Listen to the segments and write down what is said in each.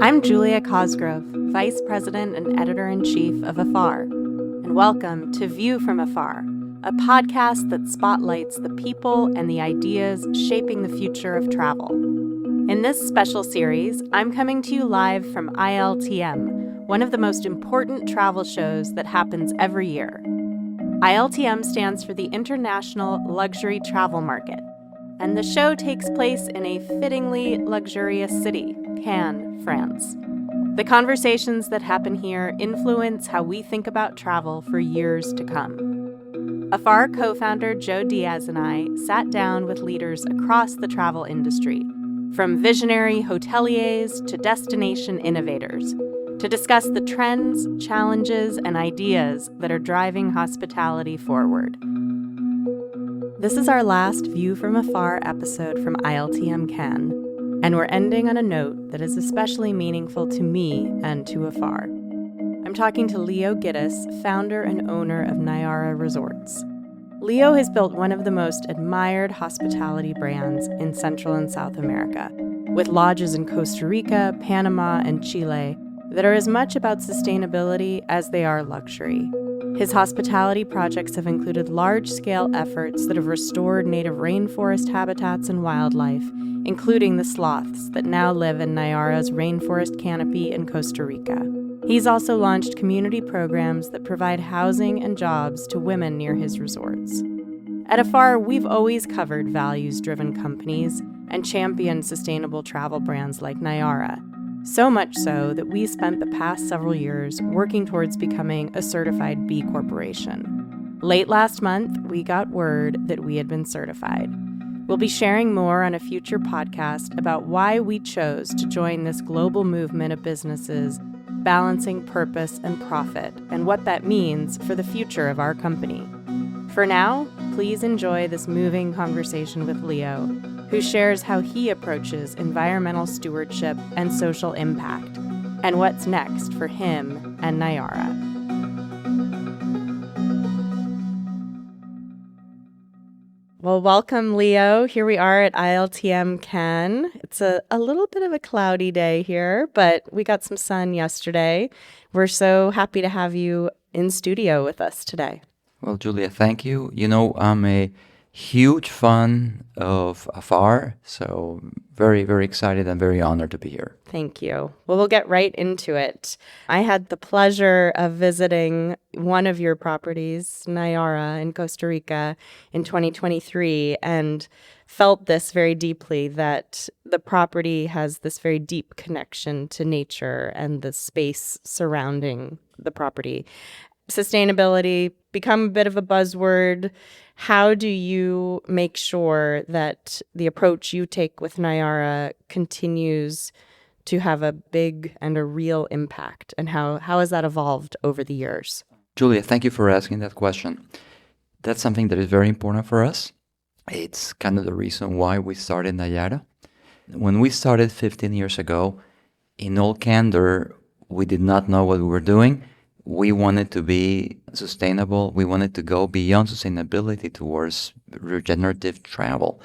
I'm Julia Cosgrove, Vice President and Editor-in-Chief of Afar, and welcome to View from Afar, a podcast that spotlights the people and the ideas shaping the future of travel. In this special series, I'm coming to you live from ILTM, one of the most important travel shows that happens every year. ILTM stands for the International Luxury Travel Market, and the show takes place in a fittingly luxurious city, Cannes, France. The conversations that happen here influence how we think about travel for years to come. Afar co-founder Joe Diaz and I sat down with leaders across the travel industry, from visionary hoteliers to destination innovators, to discuss the trends, challenges, and ideas that are driving hospitality forward. This is our last View from Afar episode from ILTM Cannes, and we're ending on a note that is especially meaningful to me and to Afar. I'm talking to Leo Giddis, founder and owner of Nayara Resorts. Leo has built one of the most admired hospitality brands in Central and South America, with lodges in Costa Rica, Panama, and Chile that are as much about sustainability as they are luxury. His hospitality projects have included large-scale efforts that have restored native rainforest habitats and wildlife, including the sloths that now live in Nayara's rainforest canopy in Costa Rica. He's also launched community programs that provide housing and jobs to women near his resorts. At Afar, we've always covered values-driven companies and championed sustainable travel brands like Nayara, so much so that we spent the past several years working towards becoming a certified B Corporation. Late last month, we got word that we had been certified. We'll be sharing more on a future podcast about why we chose to join this global movement of businesses balancing purpose and profit, and what that means for the future of our company. For now, please enjoy this moving conversation with Leo, who shares how he approaches environmental stewardship and social impact, and what's next for him and Nayara. Well, welcome, Leo. Here we are at ILTM Cannes. It's a little bit of a cloudy day here, but we got some sun yesterday. We're so happy to have you in studio with us today. Well, Julia, thank you. You know, I'm a huge fan of Afar, so very, very excited and very honored to be here. Thank you. Well, we'll get right into it. I had the pleasure of visiting one of your properties, Nayara in Costa Rica, in 2023, and felt this very deeply, that the property has this very deep connection to nature and the space surrounding the property. Sustainability become a bit of a buzzword. How do you make sure that the approach you take with Nayara continues to have a big and a real impact? And how has that evolved over the years? Julia, thank you for asking that question. That's something that is very important for us. It's kind of the reason why we started Nayara. When we started 15 years ago, in all candor, we did not know what we were doing. We wanted to be sustainable. We wanted to go beyond sustainability towards regenerative travel.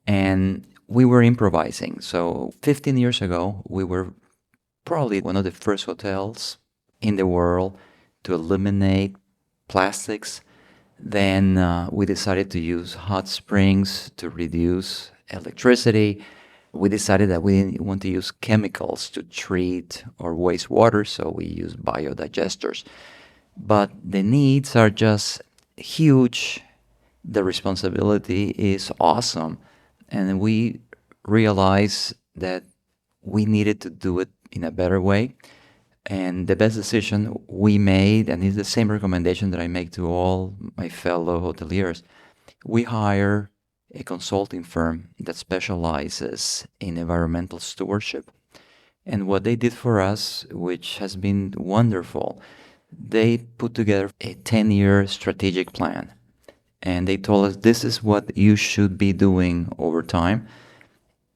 And we were improvising. So 15 years ago, we were probably one of the first hotels in the world to eliminate plastics. Then we decided to use hot springs to reduce electricity. We decided that we didn't want to use chemicals to treat or waste water, so we use biodigesters. But the needs are just huge. The responsibility is awesome. And we realized that we needed to do it in a better way. And the best decision we made, and it's the same recommendation that I make to all my fellow hoteliers, we hire a consulting firm that specializes in environmental stewardship. And what they did for us, which has been wonderful, they put together a 10-year strategic plan. And they told us, this is what you should be doing over time.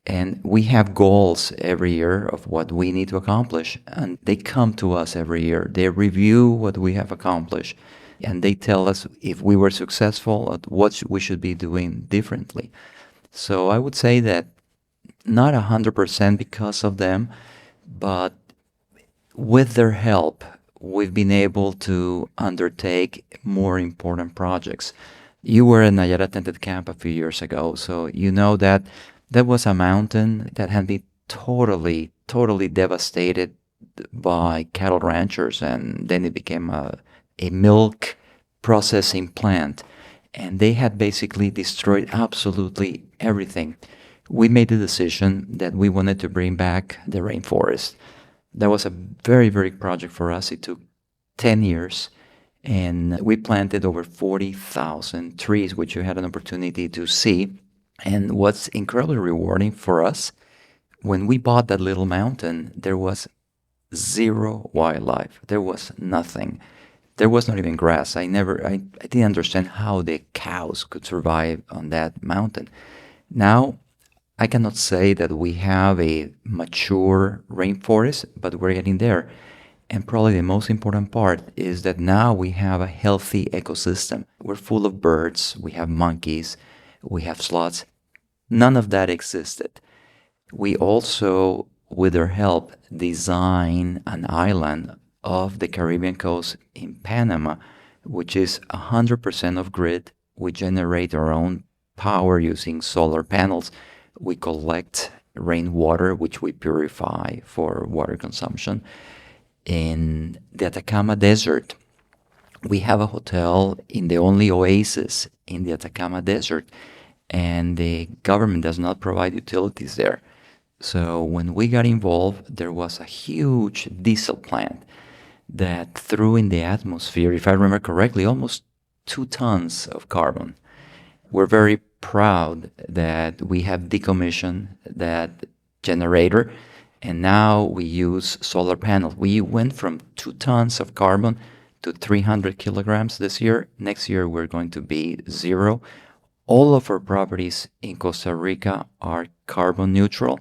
And we have goals every year of what we need to accomplish. And they come to us every year. They review what we have accomplished. And they tell us if we were successful, what we should be doing differently. So I would say that not 100% because of them, but with their help, we've been able to undertake more important projects. You were at Nayara Tented Camp a few years ago, so you know that that was a mountain that had been totally devastated by cattle ranchers, and then it became a milk processing plant, and they had basically destroyed absolutely everything. We made the decision that we wanted to bring back the rainforest. That was a very big project for us. It took 10 years, and we planted over 40,000 trees, which you had an opportunity to see. And what's incredibly rewarding for us, when we bought that little mountain, there was zero wildlife. There was nothing. There was not even grass. I didn't understand how the cows could survive on that mountain. Now, I cannot say that we have a mature rainforest, but we're getting there. And probably the most important part is that now we have a healthy ecosystem. We're full of birds, we have monkeys, we have sloths. None of that existed. We also, with their help, design an island off the Caribbean coast in Panama, which is 100% off grid. We generate our own power using solar panels. We collect rainwater, which we purify for water consumption. In the Atacama Desert, we have a hotel in the only oasis in the Atacama Desert, and the government does not provide utilities there. So when we got involved, there was a huge diesel plant that threw in the atmosphere, if I remember correctly, almost 2 tons of carbon. We're very proud that we have decommissioned that generator, and now we use solar panels. We went from 2 tons of carbon to 300 kilograms this year. Next year, we're going to be 0. All of our properties in Costa Rica are carbon neutral.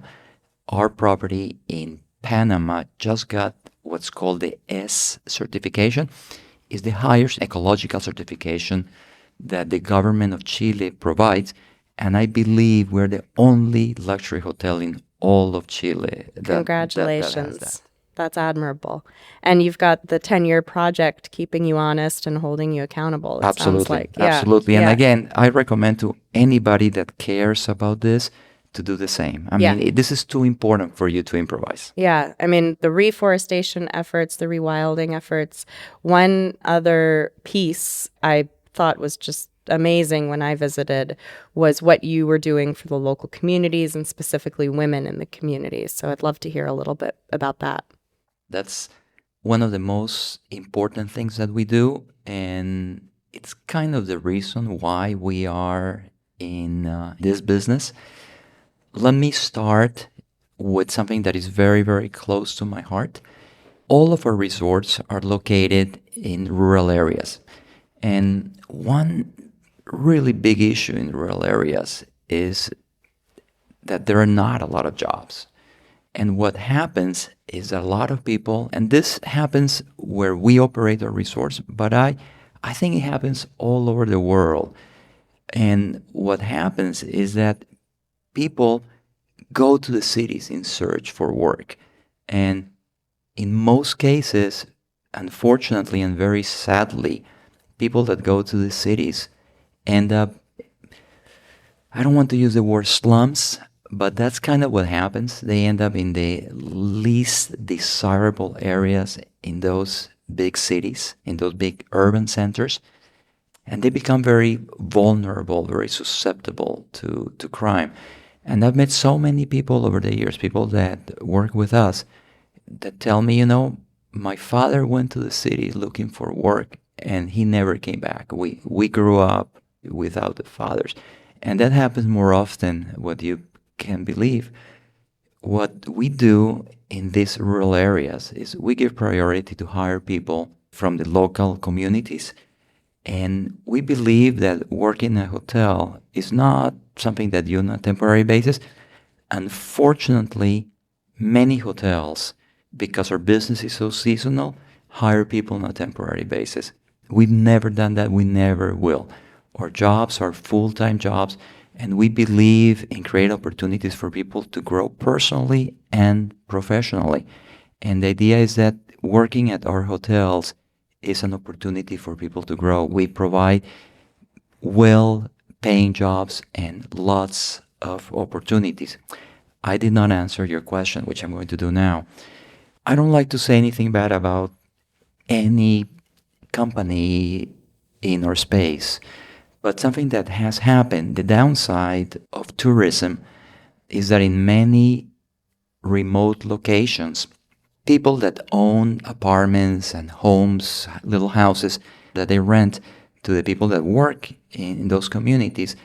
Our property in Panama just got what's called the S certification. It's the highest ecological certification that the government of Chile provides, and I believe we're the only luxury hotel in all of Chile. Congratulations. That's admirable. And you've got the 10-year project keeping you honest and holding you accountable, it sounds like. Absolutely. And again, I recommend to anybody that cares about this to do the same. I mean, this is too important for you to improvise. Yeah. I mean, the reforestation efforts, the rewilding efforts. One other piece I thought was just amazing when I visited was what you were doing for the local communities and specifically women in the communities. So I'd love to hear a little bit about that. That's one of the most important things that we do, and it's kind of the reason why we are in this business. Let me start with something that is very close to my heart. All of our resorts are located in rural areas. And one really big issue in rural areas is that there are not a lot of jobs. And what happens is a lot of people, and this happens where we operate our resorts, but I think it happens all over the world. And what happens is that people go to the cities in search for work. And in most cases, unfortunately and very sadly, people that go to the cities end up, I don't want to use the word slums, but that's kind of what happens. They end up in the least desirable areas in those big cities, in those big urban centers, and they become very vulnerable, very susceptible to crime. And I've met so many people over the years, people that work with us, that tell me, my father went to the city looking for work, and he never came back. We grew up without the fathers. And that happens more often what you can believe. What we do in these rural areas is we give priority to hire people from the local communities. And we believe that working in a hotel is not something that you do on a temporary basis. Unfortunately, many hotels, because our business is so seasonal, hire people on a temporary basis. We've never done that. We never will. Our jobs are full-time jobs, And we believe in creating opportunities for people to grow personally and professionally. And the idea is that working at our hotels is an opportunity for people to grow. We provide well-paying jobs and lots of opportunities. I did not answer your question, which I'm going to do now. I don't like to say anything bad about any company in our space, but something that has happened, the downside of tourism is that in many remote locations, people that own apartments and homes, little houses that they rent to the people that work in those communities,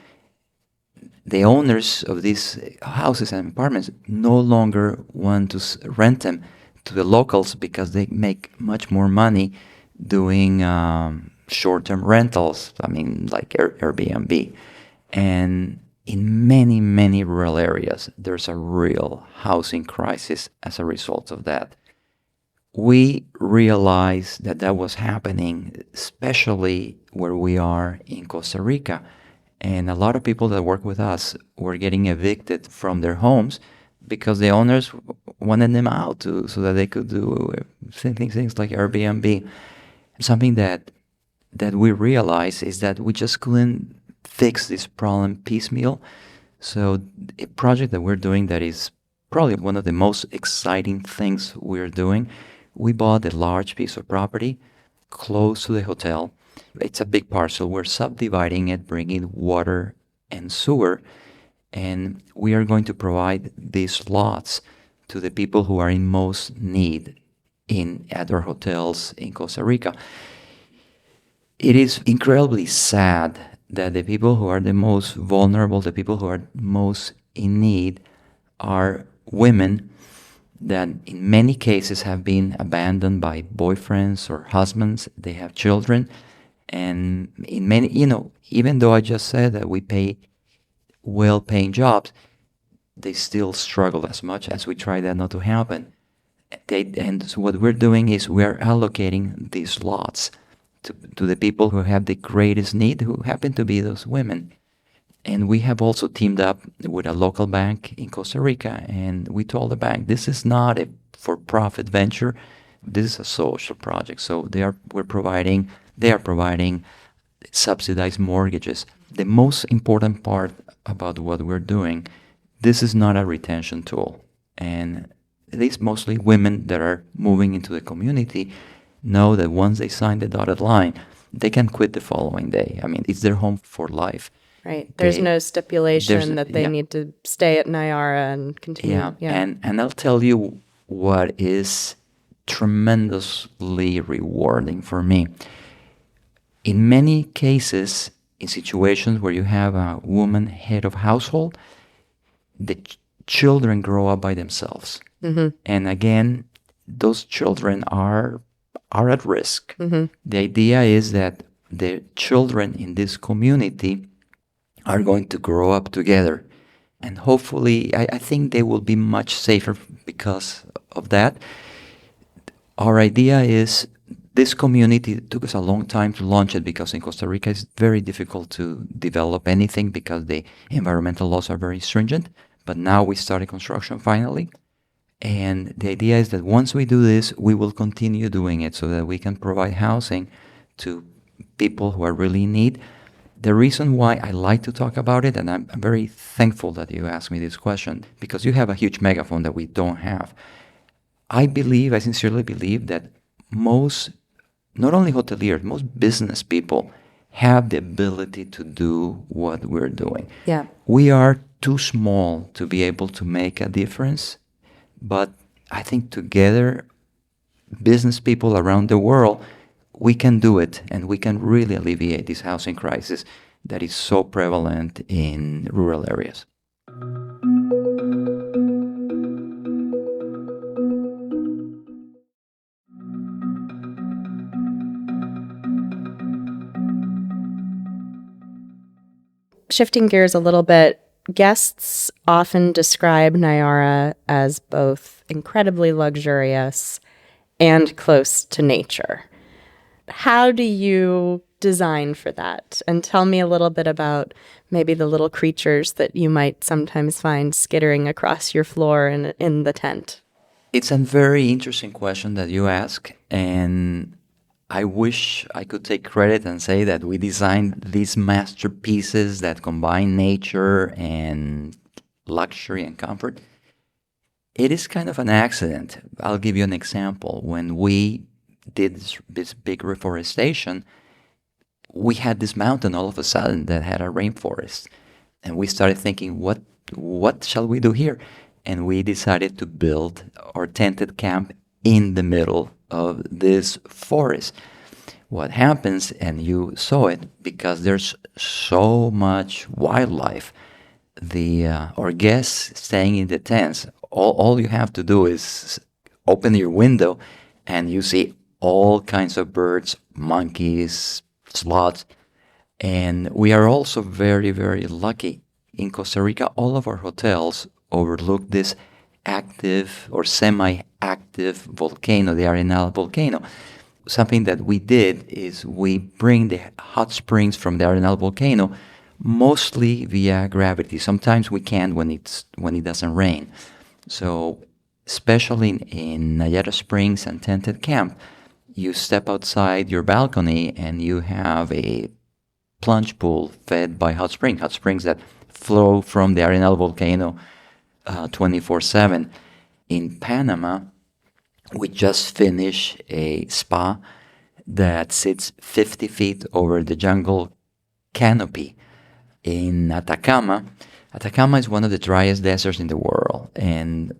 the owners of these houses and apartments no longer want to rent them to the locals because they make much more money doing short-term rentals, like Airbnb. And in many, many rural areas, there's a real housing crisis as a result of that. We realized that was happening, especially where we are in Costa Rica. And a lot of people that work with us were getting evicted from their homes because the owners wanted them out so that they could do things like Airbnb. Something that we realized is that we just couldn't fix this problem piecemeal. So a project that we're doing that is probably one of the most exciting things we're doing, we bought a large piece of property close to the hotel. It's a big parcel. We're subdividing it, bringing water and sewer, and we are going to provide these lots to the people who are in most need at our hotels in Costa Rica. It is incredibly sad that the people who are the most vulnerable, the people who are most in need, are women that in many cases have been abandoned by boyfriends or husbands. They have children. And in many, even though I just said that we pay well-paying jobs, they still struggle as much as we try that not to happen. And so what we're doing is we're allocating these lots to the people who have the greatest need, who happen to be those women. And we have also teamed up with a local bank in Costa Rica, and we told the bank, this is not a for-profit venture, this is a social project. So they are providing subsidized mortgages. The most important part about what we're doing, this is not a retention tool. And these mostly women that are moving into the community know that once they sign the dotted line, they can quit the following day. It's their home for life. Right. There's no stipulation that they need to stay at Nayara and continue. Yeah. And I'll tell you what is tremendously rewarding for me. In many cases, in situations where you have a woman head of household, the children grow up by themselves. Mm-hmm. And again, those children are at risk. Mm-hmm. The idea is that the children in this community are going to grow up together. And hopefully, I think they will be much safer because of that. Our idea is, this community, it took us a long time to launch it because in Costa Rica it's very difficult to develop anything because the environmental laws are very stringent. But now we started construction finally. And the idea is that once we do this, we will continue doing it so that we can provide housing to people who are really in need. The reason why I like to talk about it, and I'm very thankful that you asked me this question, because you have a huge megaphone that we don't have. I sincerely believe that most, not only hoteliers, most business people have the ability to do what we're doing. Yeah. We are too small to be able to make a difference, but I think together, business people around the world, we can do it, and we can really alleviate this housing crisis that is so prevalent in rural areas. Shifting gears a little bit, guests often describe Nayara as both incredibly luxurious and close to nature. How do you design for that? And tell me a little bit about maybe the little creatures that you might sometimes find skittering across your floor in the tent? It's a very interesting question that you ask, and I wish I could take credit and say that we designed these masterpieces that combine nature and luxury and comfort. It is kind of an accident. I'll give you an example. When we did this big reforestation, we had this mountain all of a sudden that had a rainforest. And we started thinking, what shall we do here? And we decided to build our tented camp in the middle of this forest. What happens, and you saw it, because there's so much wildlife, our guests staying in the tents, all you have to do is open your window and you see all kinds of birds, monkeys, sloths. And we are also very, very lucky. In Costa Rica, all of our hotels overlook this active or semi-active volcano, the Arenal volcano. Something that we did is we bring the hot springs from the Arenal volcano mostly via gravity. Sometimes we can when it doesn't rain. So especially in Nayara Springs and Tented Camp, you step outside your balcony and you have a plunge pool fed by hot springs that flow from the Arenal volcano 24/7. In Panama, we just finished a spa that sits 50 feet over the jungle canopy. In Atacama is one of the driest deserts in the world, and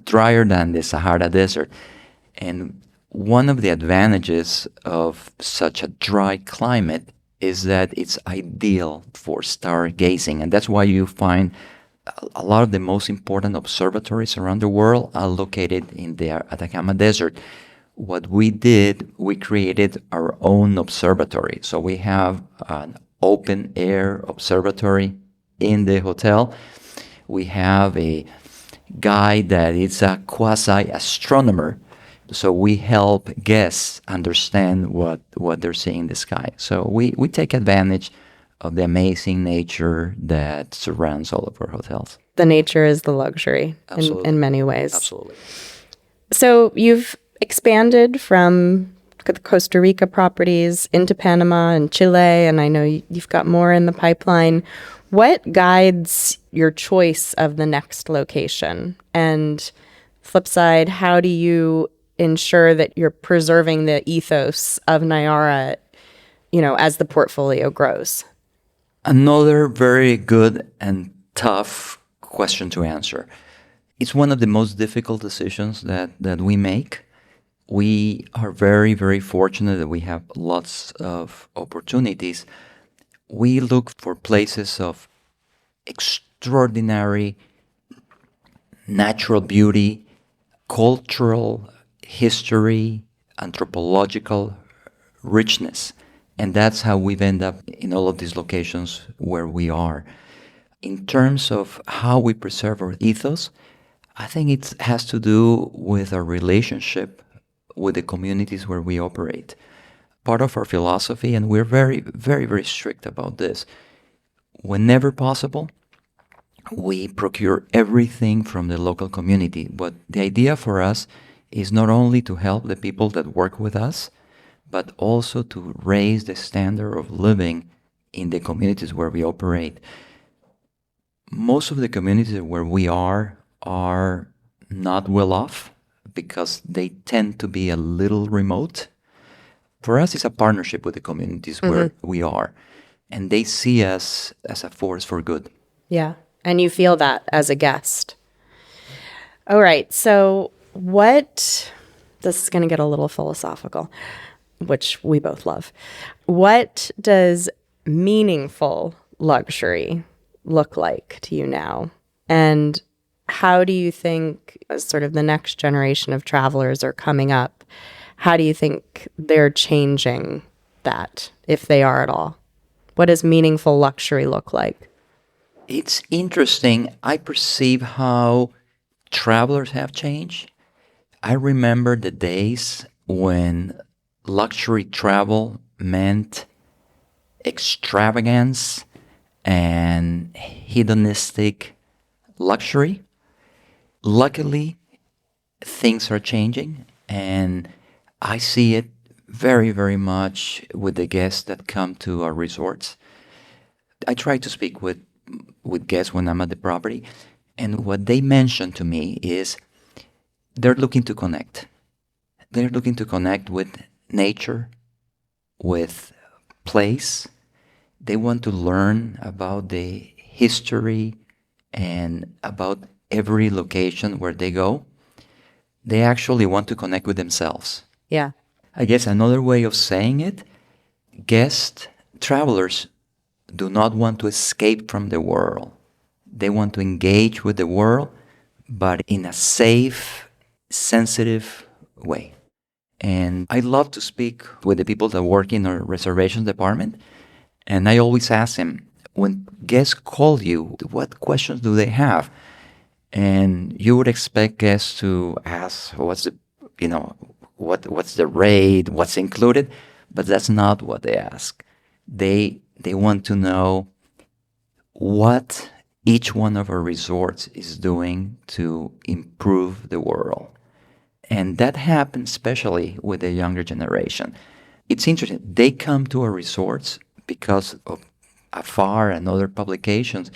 drier than the Sahara Desert. And one of the advantages of such a dry climate is that it's ideal for stargazing, and that's why you find a lot of the most important observatories around the world are located in the Atacama Desert. What we did, we created our own observatory. So we have an open air observatory in the hotel. We have a guy that is a quasi-astronomer. So we help guests understand what they're seeing in the sky. So we take advantage of the amazing nature that surrounds all of our hotels. The nature is the luxury in many ways. Absolutely. So you've expanded from the Costa Rica properties into Panama and Chile, and I know you've got more in the pipeline. What guides your choice of the next location? And flip side, how do you ensure that you're preserving the ethos of Nayara, as the portfolio grows? Another very good and tough question to answer. It's one of the most difficult decisions that we make. We are very, very fortunate that we have lots of opportunities. We look for places of extraordinary natural beauty, cultural history, anthropological richness. And that's how we've ended up in all of these locations where we are. In terms of how we preserve our ethos, I think it has to do with our relationship with the communities where we operate. Part of our philosophy, and we're very, very, very strict about this, whenever possible, we procure everything from the local community. But the idea for us is not only to help the people that work with us, but also to raise the standard of living in the communities where we operate. Most of the communities where we are not well off because they tend to be a little remote. For us, it's a partnership with the communities where we are, and they see us as a force for good. Yeah, and you feel that as a guest. All right, so this is going to get a little philosophical, which we both love. What does meaningful luxury look like to you now? And how do you think, as sort of the next generation of travelers are coming up, how do you think they're changing that, if they are at all? What does meaningful luxury look like? It's interesting. I perceive how travelers have changed. I remember the days when luxury travel meant extravagance and hedonistic luxury. Luckily, things are changing, and I see it very, very much with the guests that come to our resorts. I try to speak with guests when I'm at the property, and what they mention to me is they're looking to connect. They're looking to connect with nature, with place. They want to learn about the history and about every location where they go. They actually want to connect with themselves. Yeah. I guess another way of saying it, travelers do not want to escape from the world. They want to engage with the world, but in a safe, sensitive way. And I love to speak with the people that work in our reservations department. And I always ask them, when guests call you, what questions do they have? And you would expect guests to ask, what's the rate, what's included? But that's not what they ask. They want to know what each one of our resorts is doing to improve the world. And that happens especially with the younger generation. It's interesting. They come to our resorts because of AFAR and other publications.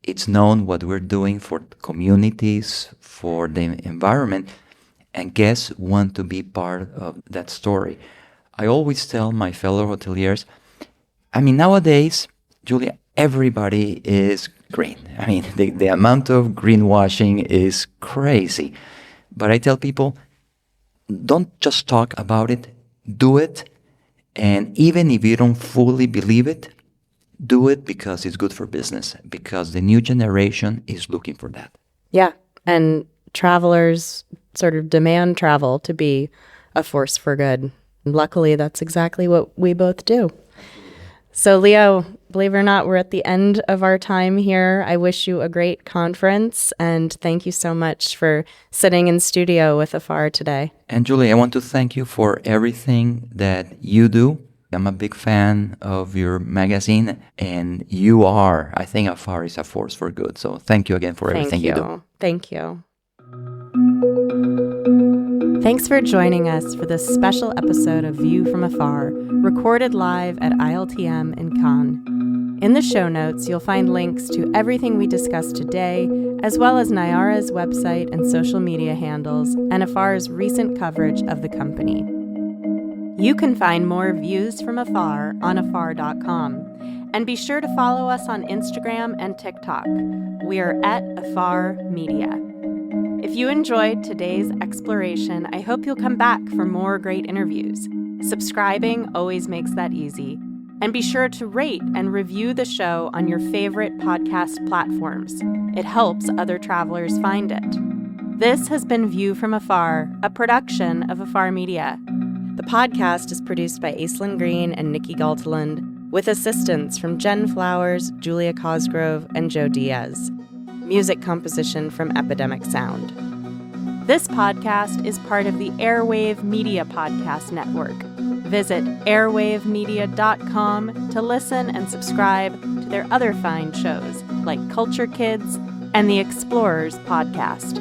It's known what we're doing for communities, for the environment, and guests want to be part of that story. I always tell my fellow hoteliers, nowadays, Julia, everybody is green. The amount of greenwashing is crazy. But I tell people, don't just talk about it, do it. And even if you don't fully believe it, do it because it's good for business, because the new generation is looking for that. Yeah. And travelers sort of demand travel to be a force for good. Luckily, that's exactly what we both do. So, Leo, believe it or not, we're at the end of our time here. I wish you a great conference, and thank you so much for sitting in studio with AFAR today. And Julie, I want to thank you for everything that you do. I'm a big fan of your magazine, and I think AFAR is a force for good. So thank you again for everything you do. Thank you. Thanks for joining us for this special episode of View from Afar, recorded live at ILTM in Cannes. In the show notes, you'll find links to everything we discussed today, as well as Nayara's website and social media handles, and Afar's recent coverage of the company. You can find more Views from Afar on afar.com, and be sure to follow us on Instagram and TikTok. We are at Afar Media. If you enjoyed today's exploration, I hope you'll come back for more great interviews. Subscribing always makes that easy. And be sure to rate and review the show on your favorite podcast platforms. It helps other travelers find it. This has been View from Afar, a production of Afar Media. The podcast is produced by Aislinn Green and Nikki Galteland, with assistance from Jen Flowers, Julia Cosgrove, and Joe Diaz. Music composition from Epidemic Sound. This podcast is part of the Airwave Media Podcast Network. Visit airwavemedia.com to listen and subscribe to their other fine shows like Culture Kids and the Explorers Podcast.